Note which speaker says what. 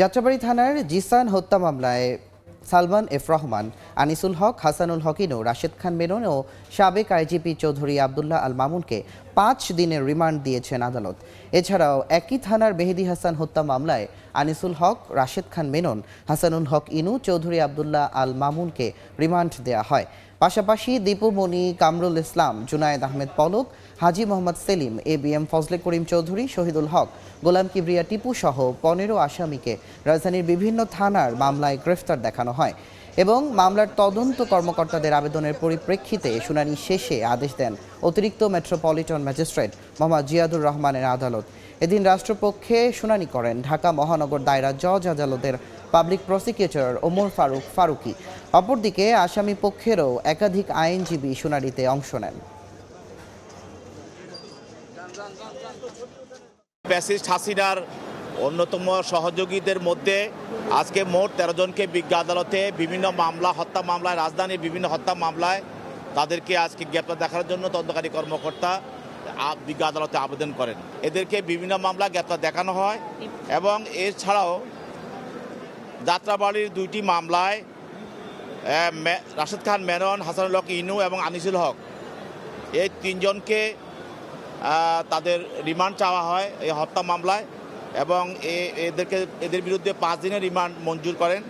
Speaker 1: যাত্রাবাড়ী থানার জিসান হত্যা মামলায় সালমান এফ রহমান, আনিসুল হক, হাসানুল হক ইনু, রাশেদ খান মেনন ও সাবেক আইজিপি চৌধুরী আবদুল্লাহ আল মামুনকে 5 দিনের রিমান্ড দিয়েছেন আদালত। এছাড়াও একই থানার মেহেদী হাসান হত্যা মামলায় আনিসুল হক, রাশেদ খান মেনন, হাসানুল হক ইনু, চৌধুরী আবদুল্লাহ আল মামুনকে রিমান্ড দেওয়া হয়। পাশাপাশি দীপু মনি, কামরুল ইসলাম, জুনায়েদ আহমেদ পলক, হাজী মোহাম্মদ সেলিম, এবিএম ফজলে করিম চৌধুরী, শহীদুল হক, গোলাম কিবরিয়া টিপু সহ 15 আসামিকে রাজধানীর বিভিন্ন থানার মামলায় গ্রেফতার দেখানো হয় এবং মামলার তদন্ত কর্মকর্তাদের আবেদনের পরিপ্রেক্ষিতে শুনানি শেষে আদেশ দেন অতিরিক্ত মেট্রোপলিটন ম্যাজিস্ট্রেট মোহাম্মদ জিয়াদুর রহমানের আদালত। এদিন রাষ্ট্রপক্ষে শুনানি করেন ঢাকা মহানগর দায়রা জজ আদালতের পাবলিক প্রসিকিউটর ওমর ফারুক ফারুকি। অপরদিকে আসামি পক্ষেরও একাধিক আইনজীবী শুনানিতে অংশ নেন।
Speaker 2: ফ্যাসিস্ট হাসিনার অন্যতম সহযোগীদের মধ্যে আজকে মোট 13 জনকে বিজ্ঞ আদালতে বিভিন্ন মামলা, হত্যা মামলায়, রাজধানীর বিভিন্ন হত্যা মামলায় তাদেরকে আজকে গ্রেপ্তার দেখার জন্য তদন্তকারী কর্মকর্তা বিজ্ঞ আদালতে আবেদন করেন। এদেরকে বিভিন্ন মামলা গ্রেপ্তার দেখানো হয় এবং এছাড়াও যাত্রাবাড়ির 2টি মামলায় রাশেদ খান মেনন, হাসানুল হক ইনু এবং আনিসুল হক, এই 3 জনকে তাদের রিমান্ড চাওয়া হয় এই হত্যা মামলায় এবং এদের বিরুদ্ধে 5 দিনের রিমান্ড মঞ্জুর করেন।